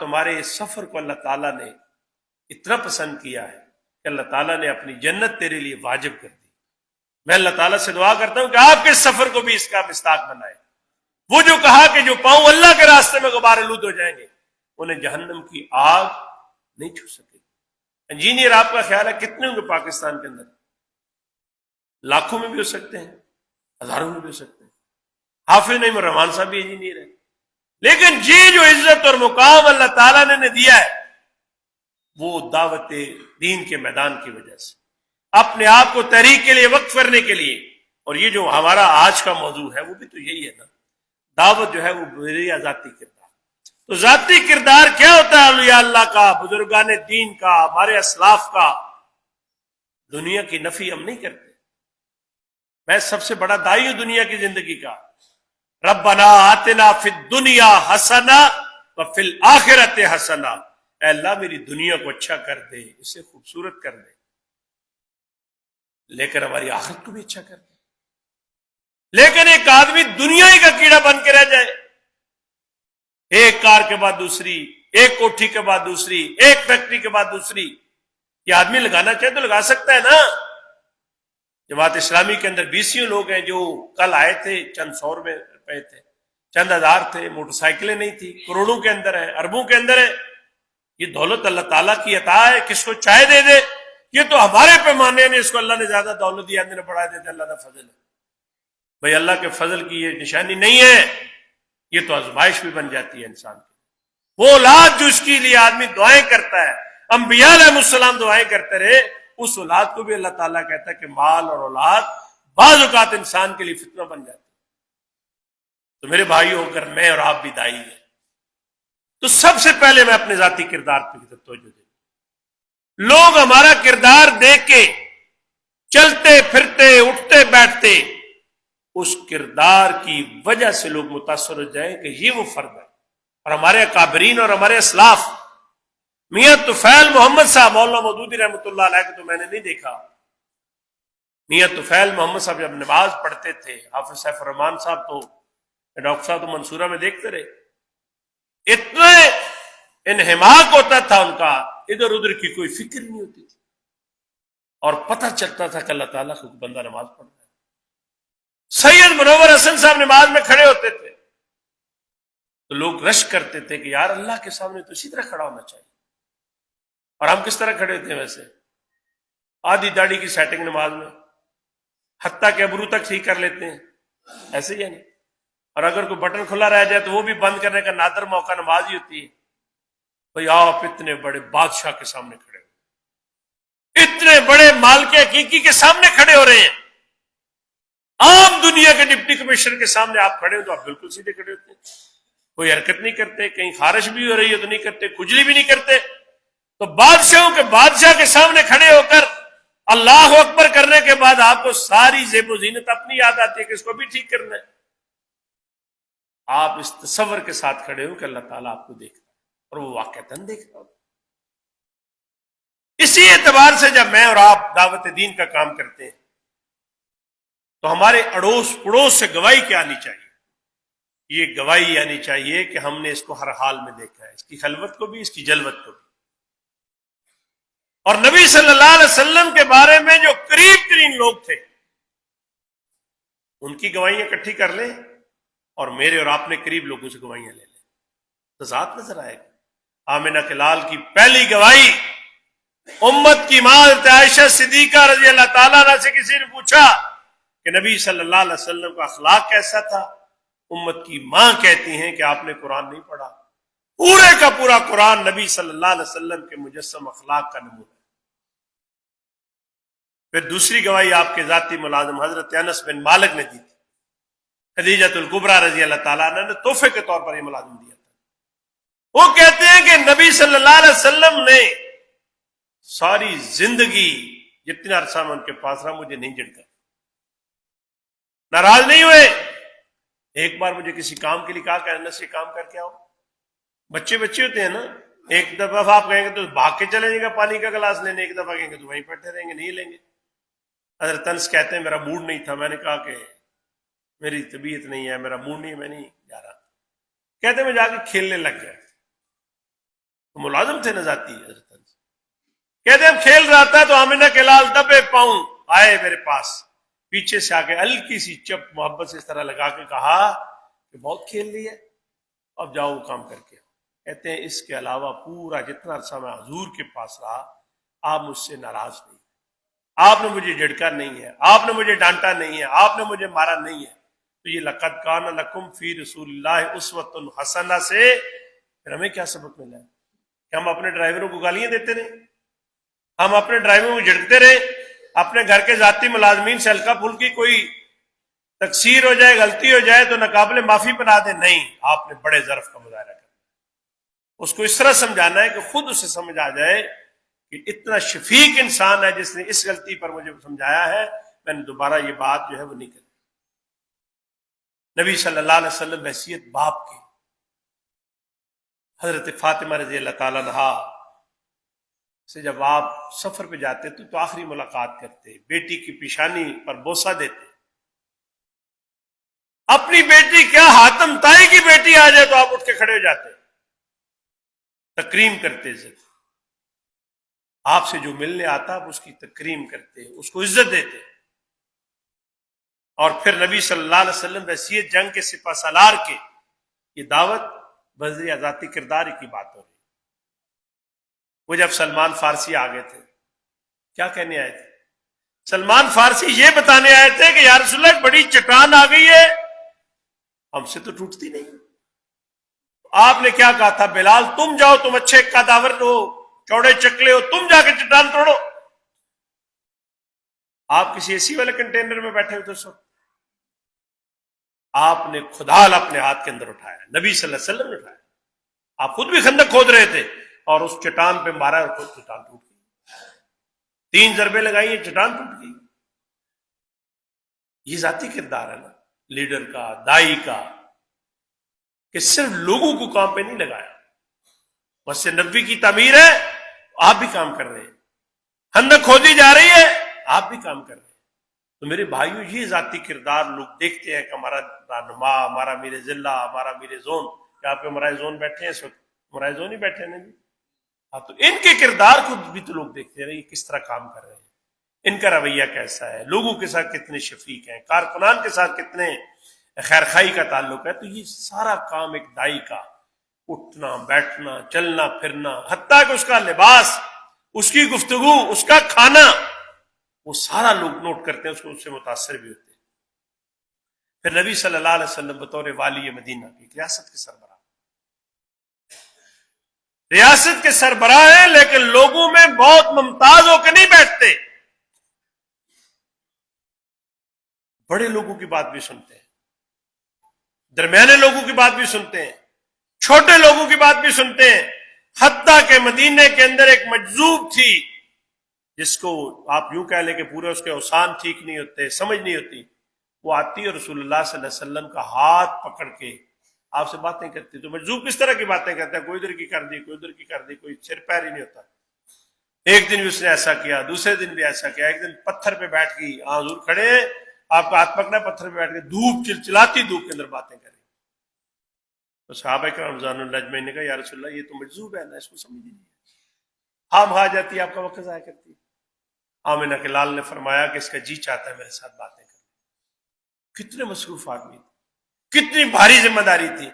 تمہارے اس سفر کو اللہ تعالیٰ نے اتنا پسند کیا ہے کہ اللہ تعالیٰ نے اپنی جنت تیرے لیے واجب کر دی. میں اللہ تعالیٰ سے دعا کرتا ہوں کہ آپ کے سفر کو بھی اس کا مصداق بنائے. وہ جو کہا کہ جو پاؤں اللہ کے راستے میں غبار آلود ہو جائیں گے انہیں جہنم کی آگ نہیں چھو سکے. انجینئر آپ کا خیال ہے کتنے ہوں گے پاکستان کے اندر؟ لاکھوں میں بھی ہو سکتے ہیں، ہزاروں میں بھی ہو سکتے ہیں. حافظ نعیم الرحمان صاحب بھی انجینئر ہے. لیکن یہ جو عزت اور مقام اللہ تعالیٰ نے دیا ہے وہ دعوت دین کے میدان کی وجہ سے، اپنے آپ کو تحریک کے لیے وقف کرنے کے لیے. اور یہ جو ہمارا آج کا موضوع ہے وہ بھی تو یہی ہے نا، دعوت جو ہے وہ میری ذاتی کردار. تو ذاتی کردار کیا ہوتا ہے اولیاء اللہ کا، بزرگان دین کا، ہمارے اسلاف کا. دنیا کی نفی ہم نہیں کرتے. میں سب سے بڑا داعی ہوں دنیا کی زندگی کا. ربنا آتنا فی الدنیا حسنہ وفی الآخرۃ حسنہ. اے اللہ میری دنیا کو اچھا کر دے، اسے خوبصورت کر دے، لیکن ہماری آخرت کو بھی اچھا کر دے. لیکن ایک آدمی دنیا ہی کا کیڑا بن کے رہ جائے، ایک کار کے بعد دوسری، ایک کوٹھی کے بعد دوسری، ایک فیکٹری کے بعد دوسری. یہ آدمی لگانا چاہے تو لگا سکتا ہے نا. جماعت اسلامی کے اندر 20 لوگ ہیں جو کل آئے تھے، چند 100 روپے تھے، چند ہزار تھے، موٹر سائیکلیں نہیں تھی، کروڑوں کے اندر ہے، اربوں کے اندر ہے. یہ دولت اللہ تعالیٰ کی عطا ہے، کس کو چاہے دے دے. یہ تو ہمارے پیمانے نے اس کو اللہ نے زیادہ دولت دی، آدمی نے بڑھا دیتے، اللہ کا فضل ہے. بھئی اللہ کے فضل کی یہ نشانی نہیں ہے، یہ تو آزمائش بھی بن جاتی ہے انسان کی. وہ اولاد جو اس کے لیے آدمی دعائیں کرتا ہے، انبیاء علیہ السلام دعائیں کرتے رہے، اس اولاد کو بھی اللہ تعالیٰ کہتا ہے کہ مال اور اولاد بعض اوقات انسان کے لیے فتنہ بن جاتی. تو میرے بھائی ہو کر میں اور آپ بھی دائی ہیں. تو سب سے پہلے میں اپنے ذاتی کردار پہ توجہ دوں. لوگ ہمارا کردار دیکھ کے چلتے پھرتے اٹھتے بیٹھتے اس کردار کی وجہ سے لوگ متاثر ہو جائیں کہ یہ وہ فرد ہے. اور ہمارے اکابرین اور ہمارے اسلاف، میاں طفیل محمد صاحب، مولانا مودودی رحمۃ اللہ علیہ کو تو میں نے نہیں دیکھا. میاں طفیل محمد صاحب جب نماز پڑھتے تھے، حافظ سیف الرحمان صاحب تو ڈاکٹر صاحب تو منصورہ میں دیکھتے رہے، اتنا انہماک ہوتا تھا ان کا، ادھر ادھر کی کوئی فکر نہیں ہوتی تھی، اور پتہ چلتا تھا کہ اللہ تعالیٰ کو بندہ نماز پڑھ رہا ہے. سید منور حسن صاحب نماز میں کھڑے ہوتے تھے تو لوگ رش کرتے تھے کہ یار اللہ کے سامنے تو اسی طرح کھڑا ہونا چاہیے. اور ہم کس طرح کھڑے ہوتے ہیں ویسے؟ آدھی داڑھی کی سیٹنگ نماز میں، حتیٰ کہ ابرو تک ٹھیک کر لیتے ہیں، ایسے ہی ہے نہیں. اور اگر کوئی بٹن کھلا رہ جائے تو وہ بھی بند کرنے کا نادر موقع نماز ہی ہوتی ہے. بھئی آپ اتنے بڑے بادشاہ کے سامنے کھڑے ہو، اتنے بڑے مالک حقیقی کے سامنے کھڑے ہو رہے ہیں، عام دنیا کے ڈپٹی کمشنر کے سامنے آپ کھڑے ہو تو آپ بالکل سیدھے کھڑے ہوتے ہیں، کوئی حرکت نہیں کرتے، کہیں خارش بھی ہو رہی ہے تو نہیں کرتے، کھجلی بھی نہیں کرتے. تو بادشاہوں کے بادشاہ کے سامنے کھڑے ہو کر اللہ اکبر کرنے کے بعد آپ کو ساری زیب و زینت اپنی یاد آتی ہے کہ اس کو بھی ٹھیک کرنا ہے. آپ اس تصور کے ساتھ کھڑے ہو کہ اللہ تعالیٰ آپ کو دیکھ رہا ہے، اور وہ واقعتاً دیکھ رہا ہو. اسی اعتبار سے جب میں اور آپ دعوت دین کا کام کرتے ہیں تو ہمارے اڑوس پڑوس سے گواہی کیا آنی چاہیے؟ یہ گواہی آنی چاہیے کہ ہم نے اس کو ہر حال میں دیکھا ہے، اس کی خلوت کو بھی، اس کی جلوت کو بھی. اور نبی صلی اللہ علیہ وسلم کے بارے میں جو قریب ترین لوگ تھے ان کی گواہیاں اکٹھی کر لیں اور میرے اور آپ نے قریب لوگوں سے گواہیاں لے لیں تو ذات نظر آئے گا. آمنہ کے لال کی پہلی گواہی، امت کی ماں عائشہ صدیقہ رضی اللہ تعالیٰ عنہ سے کسی نے پوچھا کہ نبی صلی اللہ علیہ وسلم کا اخلاق کیسا تھا؟ امت کی ماں کہتی ہیں کہ آپ نے قرآن نہیں پڑھا. پورے کا پورا قرآن نبی صلی اللہ علیہ وسلم کے مجسم اخلاق کا نمونہ. پھر دوسری گواہی آپ کے ذاتی ملازم حضرت انس بن مالک نے دی تھی. خدیجۃ الکبریٰ رضی اللہ تعالیٰ عنہ نے تحفے کے طور پر یہ ملازم دیا تھا. وہ کہتے ہیں کہ نبی صلی اللہ علیہ وسلم نے ساری زندگی جتنا عرصہ میں ان کے پاس رہا مجھے نہیں جھڑکا، ناراض نہیں ہوئے. ایک بار مجھے کسی کام کے لیے کہا کہ انس یہ کام کر کے آؤ. بچے ہوتے ہیں نا، ایک دفعہ آپ کہیں گے تو بھاگ کے چلے جائیں گے پانی کا گلاس لینے، ایک دفعہ کہیں گے تو وہیں بیٹھے رہیں گے، نہیں لیں گے. حضرت انس کہتے ہیں میرا موڈ نہیں تھا، میں نے کہا کہ میری طبیعت نہیں ہے، میرا موڈ نہیں ہے، میں نہیں جا رہا. کہتے ہیں میں جا کے کھیلنے لگ گیا. تو ملازم تھے نزاتی حضرت انس، کہتے ہم کھیل رہا تھا تو آمنہ کے لال دبے پاؤں آئے میرے پاس، پیچھے سے آ کے ہلکی سی چپ محبت سے اس طرح لگا کے کہا کہ بہت کھیل لی ہے، اب جاؤ وہ کام کر کے آؤ۔ کہتے ہیں اس کے علاوہ پورا جتنا عرصہ میں حضور کے پاس رہا آپ مجھ سے ناراض نہیں، آپ نے مجھے جھڑکا نہیں ہے، آپ نے مجھے ڈانٹا نہیں ہے، آپ نے مجھے مارا نہیں ہے۔ تو یہ لقد کان لکم فی رسول اللہ اسوۃ حسنہ سے پھر ہمیں کیا سبق ملا ہے کہ ہم اپنے ڈرائیوروں کو گالیاں دیتے رہے، ہم اپنے ڈرائیوروں کو جھڑکتے رہے، اپنے گھر کے ذاتی ملازمین سے ہلکا پھلکی کوئی تقصیر ہو جائے، غلطی ہو جائے تو ناقابل معافی بنا دیں؟ نہیں، آپ نے بڑے ظرف کا مظاہرہ کرنا، اس کو اس طرح سمجھانا ہے کہ خود اسے سمجھ آ جائے کہ اتنا شفیق انسان ہے جس نے اس غلطی پر مجھے سمجھایا ہے، میں نے دوبارہ یہ بات جو ہے وہ نہیں کرتی۔ نبی صلی اللہ علیہ وسلم بحیثیت باپ کے، حضرت فاطمہ رضی اللہ تعالیٰ عنہا سے جب آپ سفر پہ جاتے تو آخری ملاقات کرتے، بیٹی کی پیشانی پر بوسہ دیتے، اپنی بیٹی کیا حاتم طائی کی بیٹی آ جائے تو آپ اٹھ کے کھڑے ہو جاتے، تکریم کرتے، عزت، آپ سے جو ملنے آتا آپ اس کی تکریم کرتے، اس کو عزت دیتے۔ اور پھر نبی صلی اللہ علیہ وسلم بحیثیت جنگ کے سپہ سالار کے یہ دعوت بذریعہ ذاتی کردار کی بات ہو رہی۔ وہ جب سلمان فارسی آگے تھے کیا کہنے آئے تھے؟ سلمان فارسی یہ بتانے آئے تھے کہ یا رسول اللہ بڑی چٹان آ گئی ہے، ہم سے تو ٹوٹتی نہیں۔ آپ نے کیا کہا تھا؟ بلال تم جاؤ، تم اچھے قداور ہو، چوڑے چکلے ہو، تم جا کے چٹان توڑو۔ آپ کسی اے سی والے کنٹینر میں بیٹھے ہوئے تھے اس وقت، آپ نے خدال اپنے ہاتھ کے اندر اٹھایا، نبی صلی اللہ علیہ وسلم نے اٹھایا، آپ خود بھی خندق کھود رہے تھے اور اس چٹان پہ مارا اور خود چٹان ٹوٹ گئی، 3 ضربیں لگائی ہیں، چٹان ٹوٹ گئی۔ یہ ذاتی کردار ہے نا لیڈر کا، دائی کا، کہ صرف لوگوں کو کام پہ نہیں لگایا۔ مسجد نبوی کی تعمیر ہے آپ بھی کام کر رہے ہیں، خندق کھودی جا رہی ہے آپ بھی کام کر رہے ہیں۔ تو میرے بھائیوں یہ ذاتی کردار لوگ دیکھتے ہیں کہ ہمارا رہنما، ہمارا میر ضلع، ہمارا میر زون، کیا آپ کے مرائے زون بیٹھے ہیں اس وقت؟ مرائے زون ہی بیٹھے ہیں نا جی، ہاں، تو ان کے کردار کو بھی تو لوگ دیکھتے ہیں، یہ کس طرح کام کر رہے ہیں، ان کا رویہ کیسا ہے، لوگوں کے ساتھ کتنے شفیق ہیں، کارکنان کے ساتھ کتنے خیر خائی کا تعلق ہے۔ تو یہ سارا کام ایک دائی کا، اٹھنا بیٹھنا چلنا پھرنا، حتیٰ کہ اس کا لباس، اس کی گفتگو، اس کا کھانا، وہ سارا لوگ نوٹ کرتے ہیں، اس کو اس سے متاثر بھی ہوتے ہیں۔ پھر نبی صلی اللہ علیہ وسلم بطور والی مدینہ کی ریاست کے سربراہ، ریاست کے سربراہ ہیں، لیکن لوگوں میں بہت ممتاز ہو کے نہیں بیٹھتے، بڑے لوگوں کی بات بھی سنتے ہیں، درمیانے لوگوں کی بات بھی سنتے ہیں، چھوٹے لوگوں کی بات بھی سنتے ہیں۔ حتیٰ کہ مدینے کے اندر ایک مجذوب تھی جس کو آپ یوں کہہ لیں کہ پورے اس کے اوسان ٹھیک نہیں ہوتے، سمجھ نہیں ہوتی، وہ آتی اور رسول اللہ صلی اللہ علیہ وسلم کا ہاتھ پکڑ کے آپ سے باتیں کرتی۔ تو مجذوب کس طرح کی باتیں کرتا ہے؟ کوئی ادھر کی کر دی، کوئی ادھر کی کر دی، کوئی سر پیر ہی نہیں ہوتا۔ ایک دن بھی اس نے ایسا کیا، دوسرے دن بھی ایسا کیا، ایک دن پتھر پہ بیٹھ گئی، حضور کھڑے، آپ کا ہاتھ پکڑا، پتھر پہ بیٹھ کے دھوپ چلچلاتی دھوپ کے اندر باتیں کریں۔ تو صحابہ کرام رضوان اللہ اجمعین نے کہا یا رسول اللہ یہ تو مجذوب ہے نا، اس کو سمجھ نہیں ہے، ہاں آ جاتی ہے، آپ کا وقت ضائع کرتی ہے۔ آمنہ کے لال نے فرمایا کہ اس کا جی چاہتا ہے میرے ساتھ باتیں کریں۔ کتنے مصروف آدمی تھے، کتنی بھاری ذمہ داری تھی۔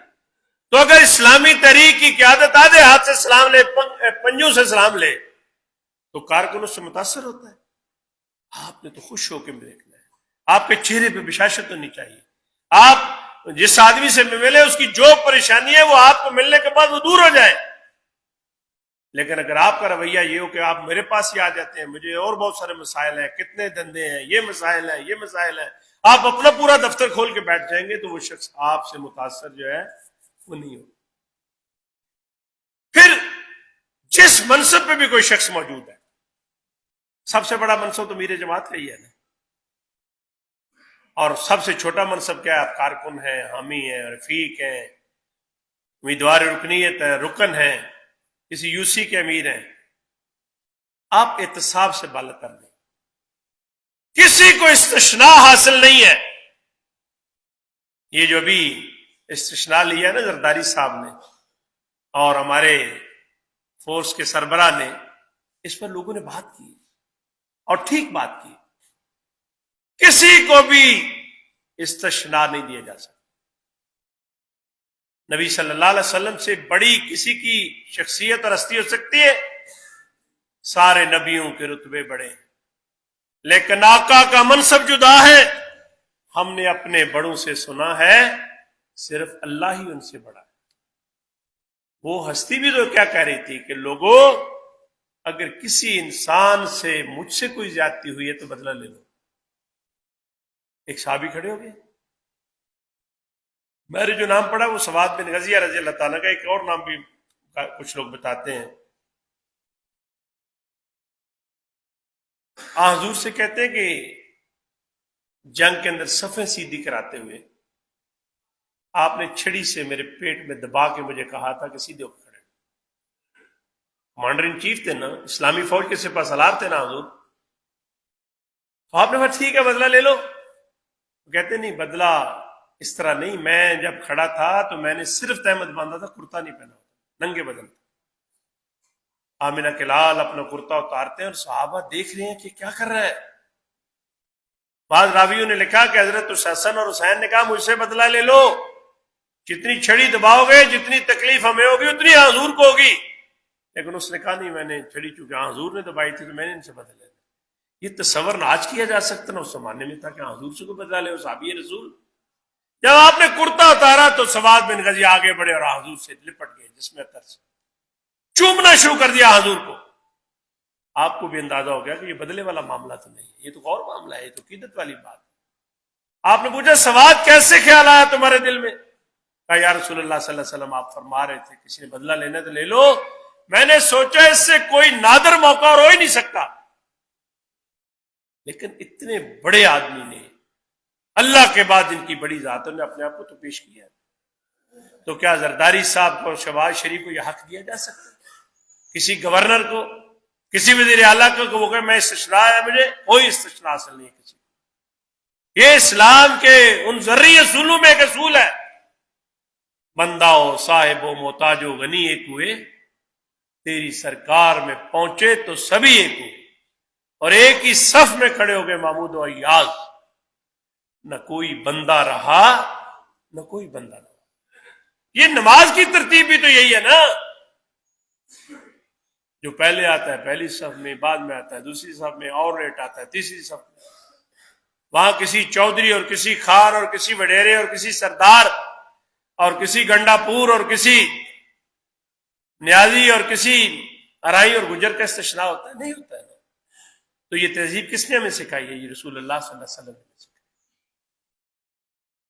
تو اگر اسلامی تحریک کی قیادت آدھے ہاتھ سے سلام لے، پنجوں سے سلام لے، تو کارکن اس سے متاثر ہوتا ہے۔ آپ نے تو خوش ہو کے دیکھنا ہے، آپ کے چہرے پہ بشاشت ہونی چاہیے۔ آپ جس آدمی سے ملے اس کی جو پریشانی ہے وہ آپ کو ملنے کے بعد وہ دور ہو جائے۔ لیکن اگر آپ کا رویہ یہ ہو کہ آپ میرے پاس ہی آ جاتے ہیں، مجھے اور بہت سارے مسائل ہیں، کتنے دھندے ہیں، یہ مسائل ہیں، یہ مسائل ہیں، آپ اپنا پورا دفتر کھول کے بیٹھ جائیں گے، تو وہ شخص آپ سے متاثر جو ہے وہ نہیں ہو۔ پھر جس منصب پہ بھی کوئی شخص موجود ہے، سب سے بڑا منصب تو میرے جماعت کا ہی ہے نا، اور سب سے چھوٹا منصب کیا ہے؟ آپ کارکن ہیں، حامی ہیں، رفیق ہیں، امیدوار رکنیت ہے، رکن ہیں، کسی یو سی کے امیر ہیں، آپ احتساب سے بالا تر دیں، کسی کو استثناء حاصل نہیں ہے۔ یہ جو ابھی استثناء لیا ہے نا زرداری صاحب نے، اور ہمارے فورس کے سربراہ نے، اس پر لوگوں نے بات کی اور ٹھیک بات کی. کسی کو بھی استثناء نہیں دیا جا سکتا. نبی صلی اللہ علیہ وسلم سے بڑی کسی کی شخصیت اور ہستی ہو سکتی ہے؟ سارے نبیوں کے رتبے بڑے ہیں، لیکن آقا کا منصب جدا ہے. ہم نے اپنے بڑوں سے سنا ہے صرف اللہ ہی ان سے بڑا ہے. وہ ہستی بھی تو کیا کہہ رہی تھی کہ لوگوں، اگر کسی انسان سے مجھ سے کوئی زیادتی ہوئی ہے تو بدلہ لے لو. ایک صحابی کھڑے ہو گئے. میں نے جو نام پڑھا وہ سواد بن غزیہ رضی اللہ تعالیٰ کا. ایک اور نام بھی کچھ لوگ بتاتے ہیں. حضور سے کہتے ہیں کہ جنگ کے اندر صفیں سیدھی کراتے ہوئے آپ نے چھڑی سے میرے پیٹ میں دبا کے مجھے کہا تھا کہ سیدھے ہو کے کھڑے. کمانڈر ان چیف تھے نا، اسلامی فوج کے سپہ سالار تھے نا حضور. آپ نے کہا ٹھیک ہے بدلہ لے لو. کہتے نہیں بدلہ اس طرح نہیں، میں جب کھڑا تھا تو میں نے صرف تہمت باندھا تھا، کرتا نہیں پہنا ہوتا، ننگے بدن تھا. آمنہ کے لال اپنا کرتا اتارتے ہیں اور صحابہ دیکھ رہے ہیں کہ کیا کر رہا ہے. بعض راویوں نے لکھا کہ حضرت حسن اور حسین نے کہا مجھ سے بدلہ لے لو، جتنی چھڑی دباؤ گے جتنی تکلیف ہمیں ہوگی اتنی حضور کو ہوگی. لیکن اس نے کہا نہیں، میں نے چھڑی چونکہ حضور نے دبائی تھی تو میں نے ان سے بدلہ لینا. یہ تصور نہ آج کیا جا سکتا، نہ اس زمانے میں تھا کہ حضور سے کوئی بدلہ لے. صحابی رسول جب آپ نے کرتا اتارا تو سواد بن غزی آگے بڑھے اور حضور سے لپٹ گئے، جس میں ترس چومنا شروع کر دیا حضور کو. آپ کو بھی اندازہ ہو گیا کہ یہ بدلے والا معاملہ تو نہیں، یہ تو اور معاملہ ہے، یہ تو عقیدت والی بات. آپ نے پوچھا سواد کیسے خیال آیا تمہارے دل میں؟ کہا یا رسول اللہ صلی اللہ علیہ وسلم آپ فرما رہے تھے کسی نے بدلہ لینا تو لے لو، میں نے سوچا اس سے کوئی نادر موقع اور ہو ہی نہیں سکتا. لیکن اتنے بڑے آدمی نے اللہ کے بعد ان کی بڑی ذاتوں نے اپنے آپ کو تو پیش کیا، تو کیا زرداری صاحب کو، شہباز شریف کو یہ حق دیا جا سکتا؟ کسی گورنر کو، کسی وزیر اعلیٰ کو وہ کہ میں استثناء ہے مجھے؟ کوئی استثناء حاصل نہیں ہے کسی. یہ اسلام کے ان ذرعی اصولوں میں ایک اصول ہے، بندہ ہو صاحب ہو محتاج ہو غنی ایک ہوئے، تیری سرکار میں پہنچے تو سبھی ایک ہوئے اور ایک ہی صف میں کھڑے ہو گئے محمود و ایاز. نہ کوئی بندہ رہا نہ کوئی بندہ رہا. یہ نماز کی ترتیب بھی تو یہی ہے نا، جو پہلے آتا ہے پہلی صف میں، بعد میں آتا ہے دوسری صف میں، اور ریٹ آتا ہے تیسری صف میں. وہاں کسی چودھری اور کسی خان اور کسی وڈیرے اور کسی سردار اور کسی گنڈا پور اور کسی نیازی اور کسی ارائی اور گجر کا استثناء ہوتا ہے؟ نہیں ہوتا ہے نا. تو یہ تہذیب کس نے ہمیں سکھائی ہے؟ یہ رسول اللہ صلی اللہ علیہ وسلم نے سکھائی.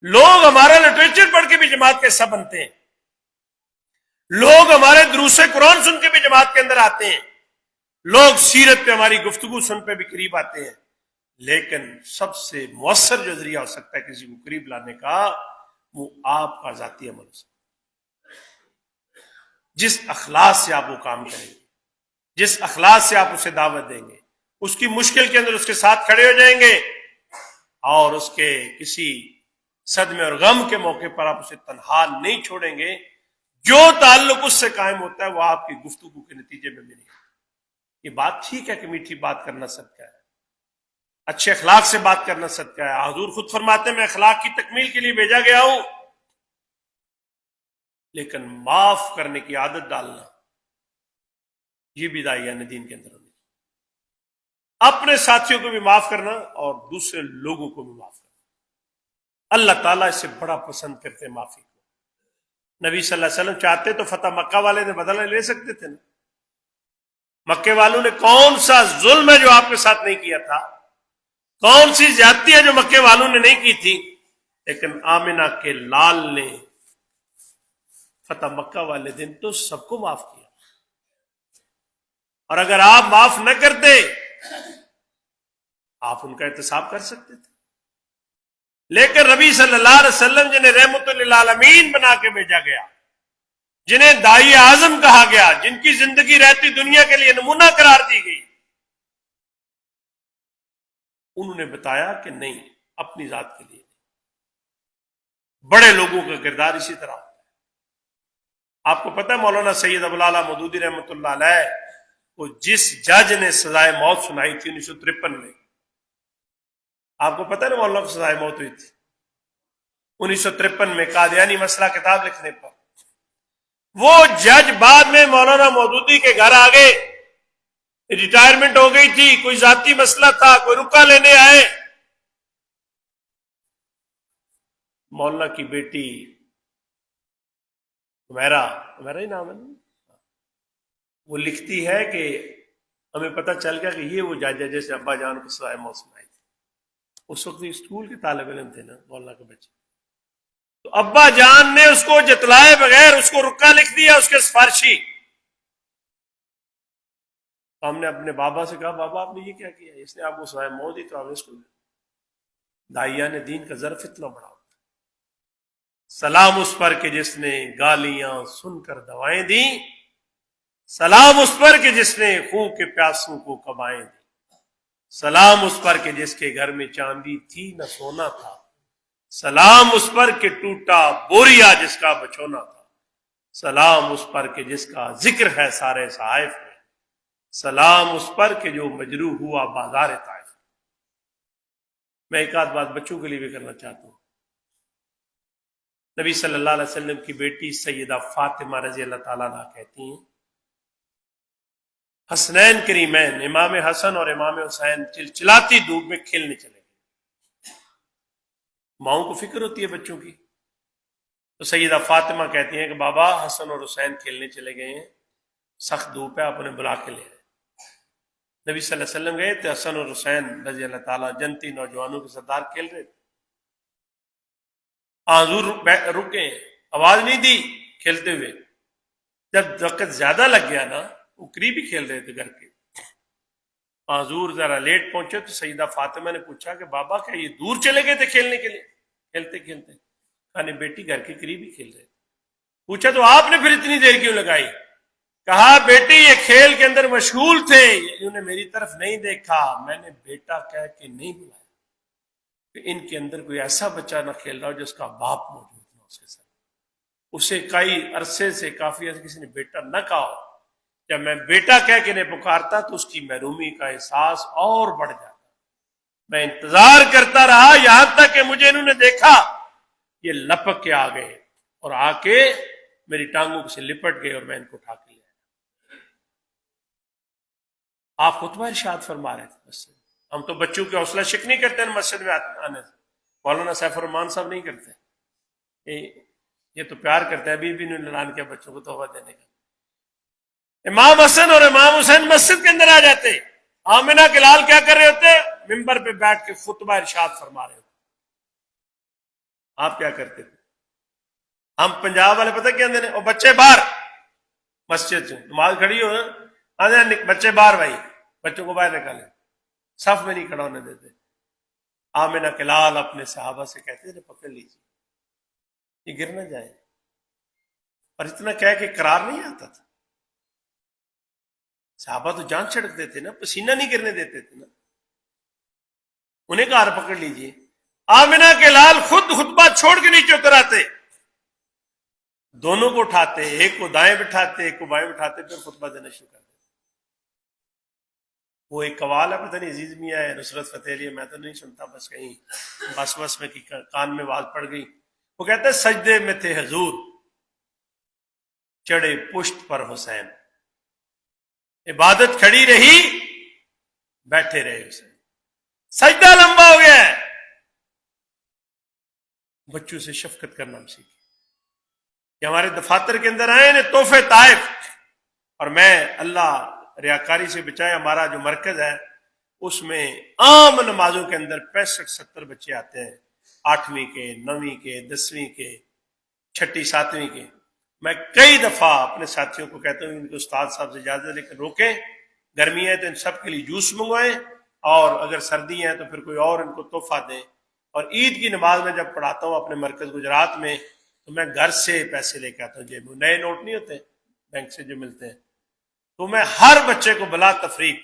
لوگ ہمارا لٹریچر پڑھ کے بھی جماعت کے حصہ بنتے ہیں، لوگ ہمارے دروس قرآن سن کے بھی جماعت کے اندر آتے ہیں، لوگ سیرت پہ ہماری گفتگو سن پہ بھی قریب آتے ہیں. لیکن سب سے مؤثر جو ذریعہ ہو سکتا ہے کسی کو قریب لانے کا، وہ آپ کا ذاتی عمل ہو سکتا ہے. جس اخلاص سے آپ وہ کام کریں گے، جس اخلاص سے آپ اسے دعوت دیں گے، اس کی مشکل کے اندر اس کے ساتھ کھڑے ہو جائیں گے، اور اس کے کسی صدمے اور غم کے موقع پر آپ اسے تنہا نہیں چھوڑیں گے. جو تعلق اس سے قائم ہوتا ہے وہ آپ کی گفتگو کے نتیجے میں ملے گا. یہ بات ٹھیک ہے کہ میٹھی بات کرنا صدقہ ہے، اچھے اخلاق سے بات کرنا صدقہ ہے. حضور خود فرماتے ہیں میں اخلاق کی تکمیل کے لیے بھیجا گیا ہوں. لیکن معاف کرنے کی عادت ڈالنا، یہ بھی داعیان دین کے اندر ہونی. اپنے ساتھیوں کو بھی معاف کرنا اور دوسرے لوگوں کو بھی معاف کرنا. اللہ تعالیٰ اس سے بڑا پسند کرتے ہیں معافی کو. نبی صلی اللہ علیہ وسلم چاہتے تو فتح مکہ والے نے بدلہ لے سکتے تھے نا. مکے والوں نے کون سا ظلم ہے جو آپ کے ساتھ نہیں کیا تھا؟ کون سی زیادتی ہے جو مکے والوں نے نہیں کی تھی؟ لیکن آمنہ کے لال نے فتح مکہ والے دن تو سب کو معاف کیا. اور اگر آپ معاف نہ کرتے آپ ان کا احتساب کر سکتے تھے. لیکن نبی صلی اللہ علیہ وسلم جنہیں رحمت للعالمین بنا کے بھیجا گیا، جنہیں داعی اعظم کہا گیا، جن کی زندگی رہتی دنیا کے لیے نمونہ قرار دی گئی، انہوں نے بتایا کہ نہیں، اپنی ذات کے لیے. بڑے لوگوں کا کردار اسی طرح آپ کو پتہ ہے مولانا سید ابو الاعلیٰ مودودی رحمۃ اللہ علیہ کو جس جج نے سزائے موت سنائی تھی 1953 میں، آپ کو پتہ ہے نا مولانا کو سزائے موت ہوئی تھی 1953 میں قادیانی مسئلہ کتاب لکھنے پر. وہ جج بعد میں مولانا مودودی کے گھر آ گئے، ریٹائرمنٹ ہو گئی تھی، کوئی ذاتی مسئلہ تھا، کوئی رکا لینے آئے. مولانا کی بیٹی میرا ہی نام ہے، وہ لکھتی ہے کہ ہمیں پتہ چل گیا کہ یہ وہ جج ہے جیسے ابا جان کو سزائے موت سنائی تھی. اس وقت اسکول کے طالب علم تھے نا مولانا کے بچے، تو ابا جان نے اس کو جتلائے بغیر اس کو رکا لکھ دیا، اس کے سفارشی. ہم نے اپنے بابا سے کہا بابا آپ نے یہ کیا کیا؟ اس نے آپ کو سزائے موت دی تو آپ اس کو داعیہ نے دین کا ظرف اتنا بڑا ہوتا. سلام اس پر کہ جس نے گالیاں سن کر دوائیں دیں، سلام اس پر کہ جس نے خون کے پیاسوں کو کبائیں دی، سلام اس پر کہ جس کے گھر میں چاندی تھی نہ سونا تھا، سلام اس پر کہ ٹوٹا بوریا جس کا بچونا تھا، سلام اس پر کہ جس کا ذکر ہے سارے صحائف میں، سلام اس پر کہ جو مجروح ہوا بازار طائف. میں ایک آدھ بات بچوں کے لیے بھی کرنا چاہتا ہوں. نبی صلی اللہ علیہ وسلم کی بیٹی سیدہ فاطمہ رضی اللہ تعالیٰ عنہ کہتی ہیں حسنین کریمین امام حسن اور امام حسین چلچلاتی دھوپ میں کھیلنے چلے گئے. ماؤں کو فکر ہوتی ہے بچوں کی، تو سیدہ فاطمہ کہتی ہیں کہ بابا حسن اور حسین کھیلنے چلے گئے ہیں، سخت دھوپ ہے، آپ انہیں بلا کے لے آئے. نبی صلی اللہ علیہ وسلم گئے تو حسن اور حسین رضی اللہ تعالیٰ جنتی نوجوانوں کے سردار کھیل رہے تھے. حضور رکے، آواز نہیں دی کھیلتے ہوئے. جب وقت زیادہ لگ گیا نا، وہ قریب ہی کھیل رہے تھے گھر کے، حضور ذرا لیٹ پہنچے تو سیدہ فاطمہ نے پوچھا کہ بابا کیا یہ دور چلے گئے تھے کھیلنے کے لیے؟ کھیلتے کھیلتے کہا نہیں بیٹی گھر کے قریب ہی کھیل رہے تھے. پوچھا تو آپ نے پھر اتنی دیر کیوں لگائی؟ کہا بیٹی یہ کھیل کے اندر مشغول تھے، انہوں نے میری طرف نہیں دیکھا، میں نے بیٹا کہہ کے نہیں بلایا کہ ان کے اندر کوئی ایسا بچہ نہ کھیل رہا ہو جس کا باپ موجود نہ اس کے ساتھ. اسے کئی عرصے سے کافی عرصے کسی نے بیٹا نہ کہا ہو. جب میں بیٹا کہہ کے انہیں پکارتا تو اس کی محرومی کا احساس اور بڑھ جاتا. میں انتظار کرتا رہا یہاں تک کہ مجھے انہوں نے دیکھا، یہ لپک کے آ گئے اور آ کے میری ٹانگوں سے لپٹ گئے اور میں ان کو اٹھا کے لیا. آپ خطبہ ارشاد فرما رہے تھے مسجد. ہم تو بچوں کی حوصلہ شک نہیں کرتے ہیں مسجد میں آنے سے. مولانا سیف الرحمان صاحب نہیں کرتے، یہ تو پیار کرتے ہیں. ابھی بھی انہوں نے اعلان کیا بچوں کو تحفہ دینے کا. امام حسن اور امام حسین مسجد کے اندر آ جاتے، آمنہ کے لال کیا کر رہے ہوتے؟ ممبر پہ بیٹھ کے خطبہ ارشاد فرما رہے ہوتے. آپ کیا کرتے تھے؟ ہم پنجاب والے پتہ کیا اندر، اور بچے باہر مسجد سے نماز کھڑی ہو بچے باہر، بھائی بچوں کو باہر نکالیں، صف میں نہیں کھڑا ہونے دیتے. آمنہ کے لال اپنے صحابہ سے کہتے تھے پکڑ لیجیے یہ گر نہ جائے، اور اتنا کہہ کہ قرار نہیں آتا تھا. صحابہ تو جان چھڑکتے تھے نا، پسینہ نہیں گرنے دیتے تھے نا. انہیں کہا پکڑ لیجیے. آمنہ کے لال خود خطبہ چھوڑ کے نیچے اتر آتے، دونوں کو اٹھاتے، ایک کو دائیں بٹھاتے ایک کو بائیں بٹھاتے، پھر خطبہ دینا شروع کرتے. وہ ایک قوال ہے، پتہ نہیں عزیز میاں ہے نصرت فتح علی، میں تو نہیں سنتا، بس کہیں بس میں کان میں آواز پڑ گئی. وہ کہتے ہیں سجدے میں تھے حضور، چڑھے پشت پر حسین، عبادت کھڑی رہی بیٹھے رہے حسین. سجدہ لمبا ہو گیا ہے. بچوں سے شفقت کرنا ہم سیکھیں کہ ہمارے دفاتر کے اندر آئے تحفے طائف، اور میں اللہ ریاکاری سے بچائے، ہمارا جو مرکز ہے اس میں عام نمازوں کے اندر 65-70 بچے آتے ہیں، 8ویں کے، 9ویں کے، 10ویں کے، 6ٹی 7ویں کے. میں کئی دفعہ اپنے ساتھیوں کو کہتا ہوں ان کے استاد صاحب سے اجازت لے کر روکیں، گرمی ہے تو ان سب کے لیے جوس منگوائیں، اور اگر سردی ہے تو پھر کوئی اور ان کو تحفہ دیں. اور عید کی نماز میں جب پڑھاتا ہوں اپنے مرکز گجرات میں تو میں گھر سے پیسے لے کے آتا ہوں، جیب میں نئے نوٹ نہیں ہوتے بینک سے جو ملتے ہیں، تو میں ہر بچے کو بلا تفریق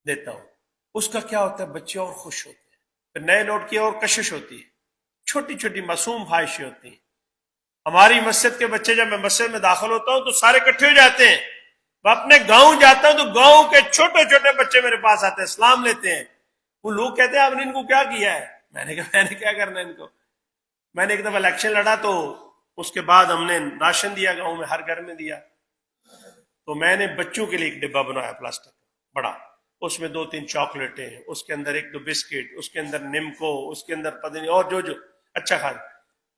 دیتا ہوں. اس کا کیا ہوتا ہے، بچے اور خوش ہوتے ہیں. پھر نئے نوٹ کی اور کشش ہوتی ہے، چھوٹی چھوٹی معصوم خواہشیں ہوتی ہیں. ہماری مسجد کے بچے، جب میں مسجد میں داخل ہوتا ہوں تو سارے اکٹھے ہو جاتے ہیں. میں اپنے گاؤں جاتا ہوں تو گاؤں کے چھوٹے چھوٹے بچے میرے پاس آتے ہیں، سلام لیتے ہیں. وہ لوگ کہتے ہیں آپ نے ان کو کیا کیا ہے؟ میں نے کہا میں نے کیا کرنا ہے ان کو. میں نے ایک دفعہ الیکشن لڑا تو اس کے بعد ہم نے راشن دیا گاؤں میں، ہر گھر میں دیا. تو میں نے بچوں کے لیے ایک ڈبہ بنایا پلاسٹک بڑا، اس میں 2-3 چاکلیٹیں، اس کے اندر 1-2 بسکٹ، اس کے اندر نمکو، اس کے اندر پتہ نہیں اور جو اچھا کھانا.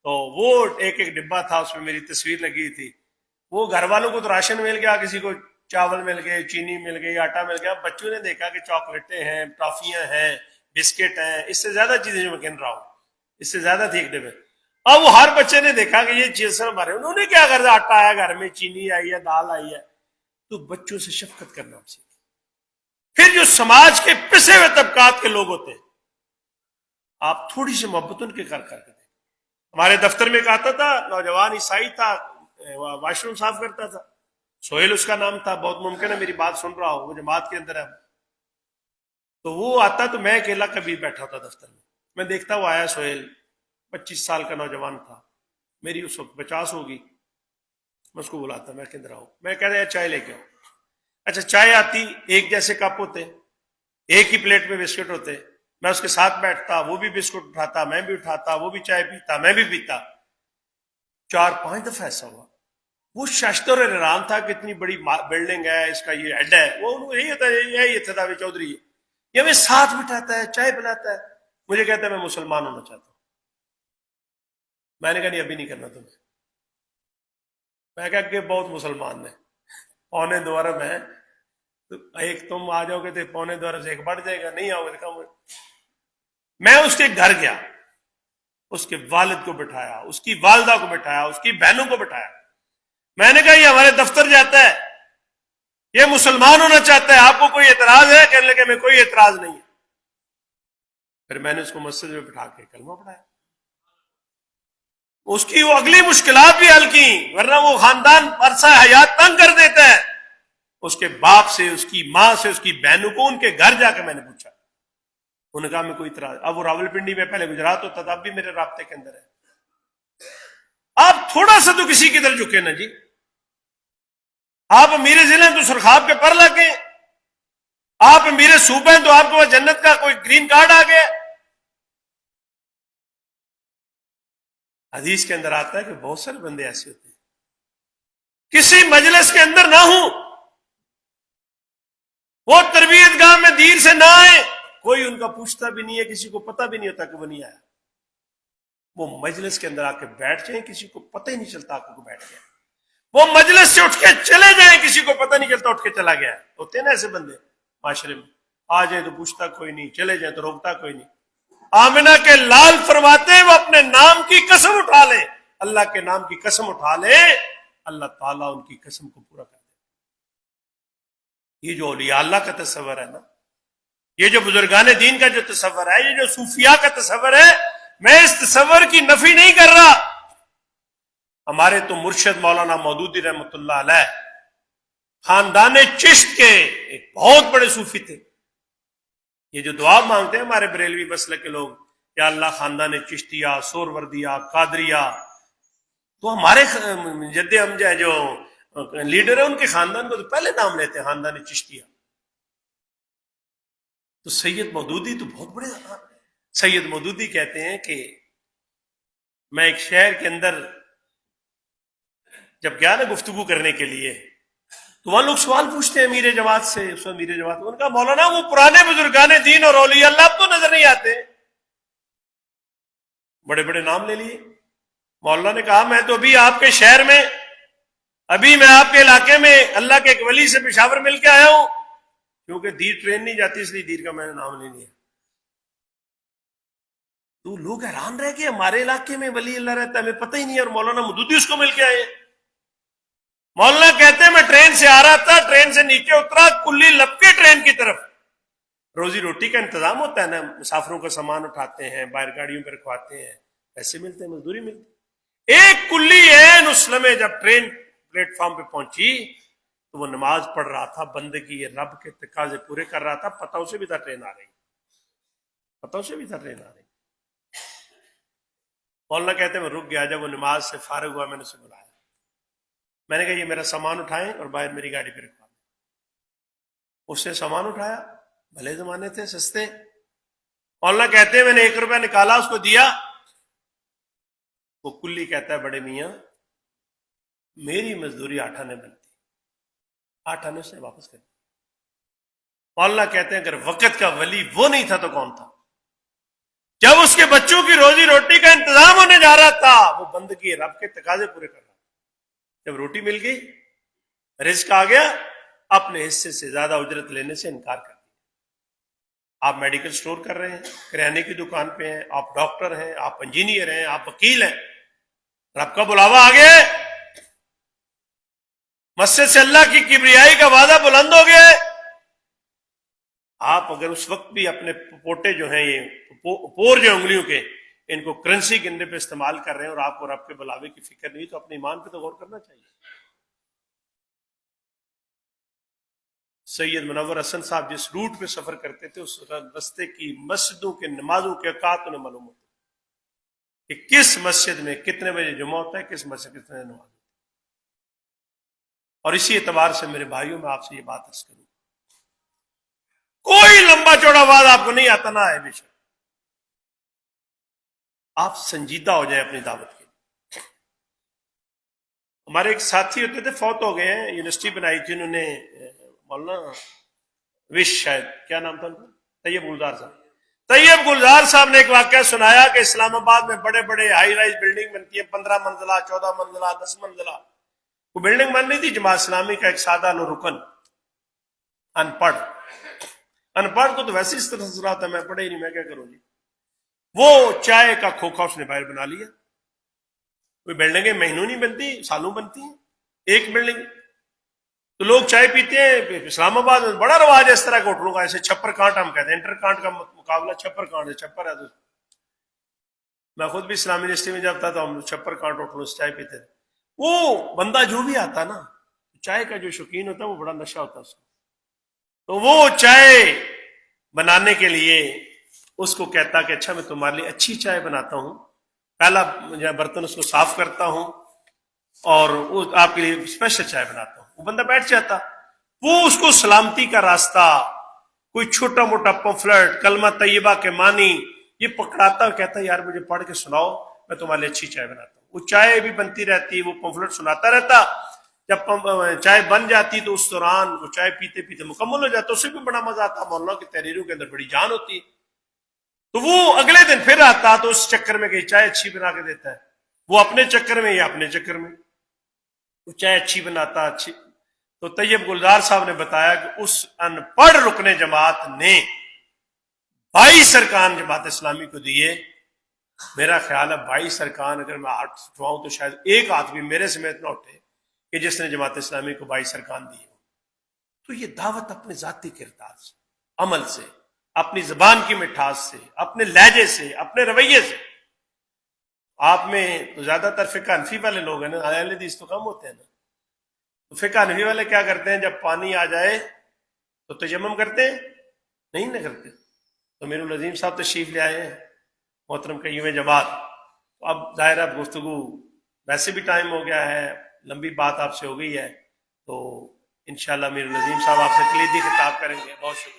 تو وہ ایک ڈبہ تھا، اس میں میری تصویر لگی تھی. وہ گھر والوں کو تو راشن مل گیا، کسی کو چاول مل گئے، چینی مل گئی، آٹا مل گیا. بچوں نے دیکھا کہ چاکلیٹیں ہیں، ٹافیاں ہیں، بسکٹ ہیں، اس سے زیادہ چیزیں جو میں کہہ رہا ہوں، اس سے زیادہ تھی ایک ڈبے. اب وہ ہر بچے نے دیکھا کہ یہ چیز ہمارے، انہوں نے کیا کر دیا، آٹا آیا گھر میں، چینی آئی ہے، دال آئی ہے. تو بچوں سے شفقت کرنا ہم سیکھیں. پھر جو سماج کے پسے ہوئے طبقات کے لوگ ہوتے ہیں، آپ تھوڑی سی محبت ان کے کر کے دیں. ہمارے دفتر میں ایک آتا تھا، نوجوان عیسائی تھا، واش روم صاف کرتا تھا، سہیل اس کا نام تھا. بہت ممکن ہے میری بات سن رہا ہو، وہ جماعت کے اندر ہے. تو وہ آتا تو میں اکیلا کبھی بیٹھا تھا دفتر میں. میں دیکھتا وہ آیا سہیل، 25 سال کا نوجوان تھا، میری اس وقت 50 ہوگی. میں اس کو بلاتا، میں کدھر آؤں، میں کہہ رہا چائے لے کے آؤ. اچھا چائے آتی، ایک جیسے کپ ہوتے، ایک ہی پلیٹ میں بسکٹ ہوتے. میں اس کے ساتھ بیٹھتا، وہ بھی بسکٹ اٹھاتا، میں بھی اٹھاتا، وہ بھی چائے پیتا، میں بھی پیتا. 4-5 دفعہ ایسا ہوا. وہ شاشتر اور حیران تھا کہ اتنی بڑی بلڈنگ ہے، اس کا یہ ہیڈ ہے. وہ یہی ہوتا ہے، یہی اتدا چودھری ہے، یہ ہمیں ساتھ بٹھاتا ہے، چائے پلاتا ہے. مجھے کہتا ہے میں مسلمان ہونا چاہتا ہوں. میں نے کہا نہیں ابھی نہیں کرنا تمہیں. میں کہا کہ بہت مسلمان ہیں، 1:45 ارب ہے، تو ایک تم آ جاؤ گے تو 1:45 ارب سے ایک بڑھ جائے گا، نہیں آؤ گے تو. میں اس کے گھر گیا، اس کے والد کو بٹھایا، اس کی والدہ کو بٹھایا، اس کی بہنوں کو بٹھایا. میں نے کہا یہ ہمارے دفتر جاتا ہے، یہ مسلمان ہونا چاہتا ہے، آپ کو کوئی اعتراض ہے؟ کہنے لگے میں کوئی اعتراض نہیں ہے. پھر میں نے اس کو مسجد میں بٹھا کے کلمہ پڑھایا. اس کی وہ اگلی مشکلات بھی حل کی، ورنہ وہ خاندان عرصہ حیات تنگ کر دیتا ہے. اس کے باپ سے، اس کی ماں سے، اس کی بہنوں کو ان کے گھر جا کے میں نے پوچھا. انہوں نے کہا میں کوئی اعتراض. اب وہ راول پنڈی میں پہلے گجرات ہوتا تھا، اب بھی میرے رابطے کے اندر ہے. آپ تھوڑا سا تو کسی کی طرف جھکے نا جی. آپ امیر ضلع تو سرخاب کے پر لگے، آپ امیر صوبہ ہیں تو آپ کو جنت کا کوئی گرین کارڈ آ گیا. حدیث کے اندر آتا ہے کہ بہت سارے بندے ایسے ہوتے ہیں کسی مجلس کے اندر نہ ہوں، وہ تربیت گاہ میں دیر سے نہ آئے، کوئی ان کا پوچھتا بھی نہیں ہے، کسی کو پتہ بھی نہیں ہوتا کہ وہ نہیں آیا. وہ مجلس کے اندر آ کے بیٹھ جائیں، کسی کو پتہ ہی نہیں چلتا آپ کو بیٹھ گیا. وہ مجلس سے اٹھ کے چلے جائیں، کسی کو پتہ نہیں چلتا اٹھ کے چلا گیا. ہوتے ہیں نا ایسے بندے معاشرے میں، آ جائیں تو پوچھتا کوئی نہیں، چلے جائیں تو روکتا کوئی نہیں. آمنہ کے لال فرماتے ہیں وہ اپنے نام کی قسم اٹھا لیں، اللہ کے نام کی قسم اٹھا لیں، اللہ تعالیٰ ان کی قسم کو پورا کر دے. یہ جو اولیاء اللہ کا تصور ہے نا، یہ جو بزرگان دین کا جو تصور ہے، یہ جو صوفیاء کا تصور ہے، میں اس تصور کی نفی نہیں کر رہا. ہمارے تو مرشد مولانا مودودی رحمۃ اللہ علیہ خاندان چشت کے ایک بہت بڑے صوفی تھے. یہ جو دعا مانگتے ہیں ہمارے بریلوی مسلک کے لوگ، یا اللہ خاندان چشتیہ، سوروردیہ، قادریہ، تو ہمارے جد امجد جو لیڈر ہیں ان کے خاندان کو تو پہلے نام لیتے ہیں خاندان چشتیہ. تو سید مودودی تو بہت بڑے. سید مودودی کہتے ہیں کہ میں ایک شہر کے اندر جب گیا نا گفتگو کرنے کے لیے، تو وہاں لوگ سوال پوچھتے ہیں امیر جماعت سے. اس وقت امیر جماعت ان کا مولانا وہ پرانے بزرگان دین اور اولیاء اللہ اب تو نظر نہیں آتے. بڑے بڑے نام لے لیے. مولانا نے کہا میں تو ابھی آپ کے شہر میں، ابھی میں آپ کے علاقے میں اللہ کے ایک ولی سے پشاور مل کے آیا ہوں، کیونکہ دیر ٹرین نہیں جاتی اس لیے دیر کا میں نے نام لے لیا. تو لوگ حیران رہ کہ ہمارے علاقے میں ولی اللہ رہتا ہے، ہمیں پتہ ہی نہیں ہے، اور مولانا مودودی اس کو مل کے آئے. مولانا کہتے ہیں میں ٹرین سے آ رہا تھا، ٹرین سے نیچے اترا، کلی لپکے ٹرین کی طرف. روزی روٹی کا انتظام ہوتا ہے نا، مسافروں کا سامان اٹھاتے ہیں، باہر گاڑیوں پہ رکھواتے ہیں، پیسے ملتے ہیں، مزدوری ملتی. ایک کلی ہے نسلمے جب ٹرین پلیٹ فارم پہ پہنچی تو وہ نماز پڑھ رہا تھا، بندگی رب کے تقاضے پورے کر رہا تھا. پتہ اسے بھی تھا ٹرین آ رہی، پتہ اسے بھی تھا ٹرین آ رہی. مولانا کہتے ہیں میں رک گیا، جب وہ نماز سے فارغ ہوا میں نے اسے بلایا، میں نے کہا یہ میرا سامان اٹھائیں اور باہر میری گاڑی پہ رکھوا دیں۔ اس نے سامان اٹھایا، بھلے زمانے تھے سستے۔ مولانا کہتے ہیں میں نے 1 روپیہ نکالا اس کو دیا، وہ کلی کہتا ہے بڑے میاں میری مزدوری 8 آنے بنتی، 8 آنے اس نے واپس کر دی۔ مولانا کہتے ہیں اگر وقت کا ولی وہ نہیں تھا تو کون تھا؟ جب اس کے بچوں کی روزی روٹی کا انتظام ہونے جا رہا تھا وہ بندگی رب کے تقاضے پورے کر رہا تھا۔ جب روٹی مل گئی، رزق آ گیا، اپنے حصے سے زیادہ اجرت لینے سے انکار کر دیا۔ آپ میڈیکل سٹور کر رہے ہیں، کریانے کی دکان پہ ہیں، آپ ڈاکٹر ہیں، آپ انجینئر ہیں، آپ وکیل ہیں، رب کا بلاوا آ گیا ہے، مسجد سے اللہ کی کبریائی کا وعدہ بلند ہو گیا ہے۔ آپ اگر اس وقت بھی اپنے پوٹے جو ہیں، یہ پور جو انگلیوں کے، ان کو کرنسی گننے پہ استعمال کر رہے ہیں اور آپ کو رب کے بلاوے کی فکر نہیں، تو اپنے ایمان پہ تو غور کرنا چاہیے۔ سید منور حسن صاحب جس روٹ پہ سفر کرتے تھے اس رستے کی مسجدوں کے نمازوں کے اوقات انہیں معلوم ہوتے کہ کس مسجد میں کتنے بجے جمعہ ہوتا ہے، کس مسجد کتنے نماز ہوتی ہے۔ اور اسی اعتبار سے میرے بھائیوں میں آپ سے یہ بات عرض کروں، کوئی لمبا چوڑا وعدہ آپ کو نہیں آتا، نہ ہے بے شک، آپ سنجیدہ ہو جائیں اپنی دعوت کے لیے۔ ہمارے ایک ساتھی ہوتے تھے، فوت ہو گئے ہیں، یونیورسٹی بنائی تھی انہوں نے، مولانا وش شاید کیا نام تھا ان کا، طیب گلزار صاحب۔ طیب گلزار صاحب نے ایک واقعہ سنایا کہ اسلام آباد میں بڑے بڑے ہائی رائز بلڈنگ بنتی ہیں، 15 منزلہ، 14 منزلہ، 10 منزلہ۔ وہ بلڈنگ بن رہی تھی، جماعت اسلامی کا ایک سادہ نو رکن ان پڑھ کو تو ویسے اس طرح سے رہا تھا، میں پڑھے ہی نہیں، میں کیا کروں جی۔ وہ چائے کا کھوکھا اس نے باہر بنا لیا۔ کوئی بلڈنگیں مہینوں نہیں بنتی، سالوں بنتی ہیں ایک بلڈنگ۔ تو لوگ چائے پیتے ہیں، اسلام آباد میں بڑا رواج ہے اس طرح کے ہوٹلوں کا، ایسے چھپر کانٹ ہم کہتے ہیں، انٹر کانٹ کا مقابلہ چھپر کانٹ ہے، چھپر ہے۔ تو میں خود بھی اسلامی یونیورسٹی میں جب تھا تو ہم چھپر کانٹ ہوٹلوں سے چائے پیتے تھے۔ وہ بندہ جو بھی آتا نا، چائے کا جو شوقین ہوتا ہے وہ بڑا نشہ ہوتا ہے اس کو، تو وہ چائے بنانے کے لیے اس کو کہتا کہ اچھا میں تمہارے لیے اچھی چائے بناتا ہوں، پہلا برتن اس کو صاف کرتا ہوں اور آپ کے لیے اسپیشل چائے بناتا ہوں۔ وہ بندہ بیٹھ جاتا، وہ اس کو سلامتی کا راستہ، کوئی چھوٹا موٹا پمفلٹ، کلمہ طیبہ کے معنی یہ پکڑاتا اور کہتا یار مجھے پڑھ کے سناؤ، میں تمہارے لیے اچھی چائے بناتا ہوں۔ وہ چائے بھی بنتی رہتی، وہ پمفلٹ سناتا رہتا، جب چائے بن جاتی تو اس دوران وہ چائے پیتے پیتے مکمل ہو جاتا، اسے بھی بڑا مزہ آتا، مولانا کی تحریروں کے اندر بڑی جان ہوتی۔ تو وہ اگلے دن پھر آتا تو اس چکر میں کہ چائے اچھی بنا کے دیتا ہے، وہ اپنے چکر میں یا اپنے چکر میں وہ چائے اچھی بناتا اچھی۔ تو طیب گلزار صاحب نے بتایا کہ اس ان پڑھ رکن جماعت نے 22 ارکان جماعت اسلامی کو دیے۔ میرا خیال ہے 22 ارکان اگر میں ہاتھ اٹھواؤں تو شاید ایک ہاتھ بھی میرے سمیت نہ اٹھے کہ جس نے جماعت اسلامی کو 22 ارکان دیے۔ تو یہ دعوت اپنے ذاتی کردار سے، عمل سے، اپنی زبان کی مٹھاس سے، اپنے لہجے سے، اپنے رویے سے۔ آپ میں تو زیادہ تر فقہ حنفی والے لوگ ہیں نا، اہل حدیث تو کم ہوتے ہیں نا۔ تو فقہ حنفی والے کیا کرتے ہیں، جب پانی آ جائے تو تیمم کرتے ہیں، نہیں نہ کرتے۔ تو میرے العظیم صاحب تشریف لے آئے ہیں، محترم قیوم جماعت۔ تو اب ظاہر اب گفتگو ویسے بھی ٹائم ہو گیا ہے، لمبی بات آپ سے ہو گئی ہے، تو انشاءاللہ میرے العظیم صاحب آپ سے کلیدی خطاب کریں گے۔ بہت شکریہ۔